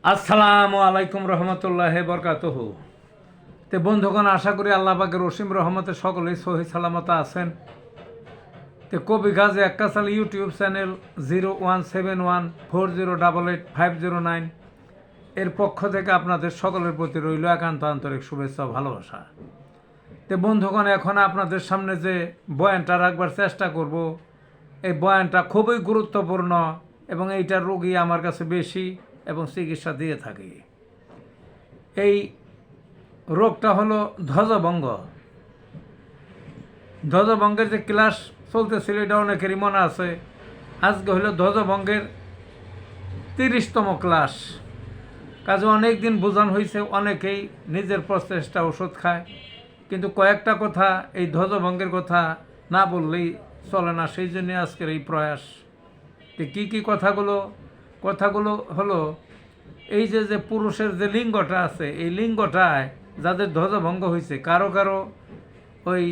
আসসালামু আলাইকুম রহমতুল্লাহ বরকাতুহ। তে বন্ধুগণ, আশা করি আল্লাহ পাকের অসীম রহমতে সকলেই সহি সালামত আছেন। তে কবি গাজী আক্কাস আলী ইউটিউব চ্যানেল 017140885009 এর পক্ষ থেকে আপনাদের সকলের প্রতি রইল একান্ত আন্তরিক শুভেচ্ছা ও ভালোবাসা। তে বন্ধুগণ, এখন আপনাদের সামনে যে বয়ানটা রাখবার চেষ্টা করব, এই বয়ানটা খুবই গুরুত্বপূর্ণ এবং এইটার রোগী আমার কাছে বেশি এবং চিকিৎসা দিয়ে থাকি। এই রোগটা হলো ধ্বজভঙ্গ। ধ্বজভঙ্গের যে ক্লাস চলতেছিল এটা অনেকেরই মনে আছে। আজকে হলো ধ্বজভঙ্গের 30তম ক্লাস। কাজে অনেক দিন বোঝানো হয়েছে, অনেকেই নিজের প্রচেষ্টা ওষুধ খায়, কিন্তু কয়েকটা কথা এই ধ্বজভঙ্গের কথা না বললেই চলে না। সেই জন্য আজকের এই প্রয়াস। তো কী কথাগুলো হলো এই যে পুরুষের যে লিঙ্গটা আছে, এই লিঙ্গটায় যাদের ধ্বজভঙ্গ হয়েছে, কারো কারো ওই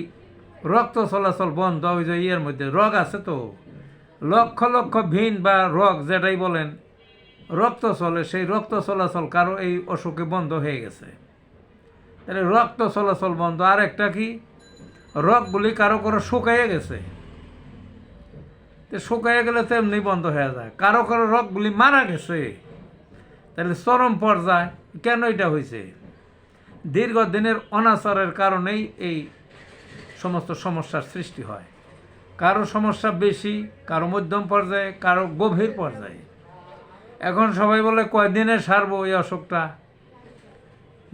রক্ত চলাচল বন্ধ, ওই যে ইয়ের মধ্যে রোগ আছে, তো লক্ষ লক্ষ ভিন বা রোগ যেটাই বলেন রক্ত চলে, সেই রক্ত চলাচল কারো এই অসুখে বন্ধ হয়ে গেছে। তাহলে রক্ত চলাচল বন্ধ। আর একটা কি, রোগগুলি কারো কারো শুকাইয়ে গেছে। তো শুকাইয়ে গেলে তো এমনি বন্ধ হয়ে যায়। কারো কারো রোগগুলি মারা গেছে। তাহলে চরম পর্যায় কেন এটা হয়েছে? দীর্ঘদিনের অনাচারের কারণেই এই সমস্ত সমস্যার সৃষ্টি হয়। কারো সমস্যা বেশি, কারো মধ্যম পর্যায়ে, কারো গভীর পর্যায়ে। এখন সবাই বলে কয়দিনে সারবো এই অসুখটা,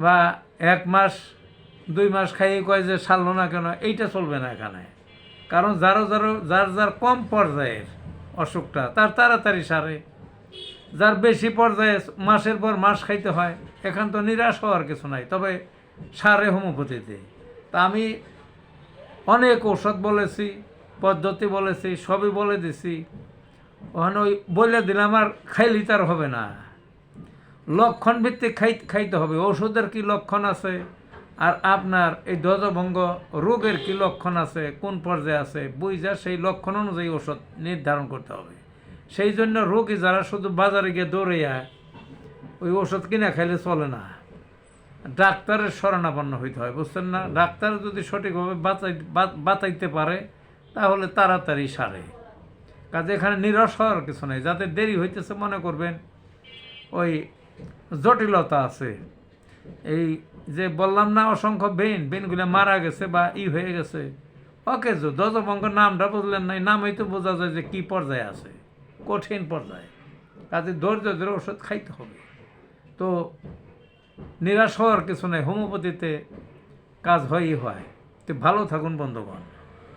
বা 1 মাস 2 মাস খাইয়ে কয় যে সারলো না কেন। এইটা চলবে না এখানে। কারণ যার কম পর্যায়ের অসুখটা তার তাড়াতাড়ি সারে, যার বেশি পর্যায়ে মাসের পর মাস খাইতে হয়, এখান তো নিরাশ হওয়ার কিছু নাই, তবে সারে হোমিওপ্যাথিতে। তা আমি অনেক ঔষধ বলেছি, পদ্ধতি বলেছি, সবই বলে দিছি। ওখানে ওই বলে দিলাম আর খাইলেই তার হবে না, লক্ষণ ভিত্তিক খাইতে হবে। ওষুধের কি লক্ষণ আছে আর আপনার এই ধ্বজভঙ্গ রোগের কি লক্ষণ আছে, কোন পর্যায়ে আছে, বুঝা সেই লক্ষণ অনুযায়ী ওষুধ নির্ধারণ করতে হবে। সেই জন্য রোগী যারা শুধু বাজারে গিয়ে দৌড়াইয়া ওই ওষুধ কিনে খাইলে চলে না, ডাক্তারের শরণাপন্ন হইতে হয়, বুঝছেন না? ডাক্তার যদি সঠিকভাবে বাঁচাইতে পারে তাহলে তাড়াতাড়ি সারে। কাজে এখানে নিরাশ হওয়ার কিছু নেই। যাদের দেরি হইতেছে মনে করবেন ওই জটিলতা আছে। এই যে বললাম না, অসংখ্য বেনগুলো মারা গেছে বা হয়ে গেছে, ওকে যে ধ্বজভঙ্গ নামটা বুঝলেন না, নামই তো বোঝা যায় যে কী পর্যায়ে আছে, কঠিন পর্যায়ে। কাজে ধৈর্য ধরে ওষুধ খাইতে হবে। তো নিরাশ হওয়ার কিছু নেই, হোমিওপ্যাথিতে কাজ হয়। তো ভালো থাকুন বন্ধুগণ।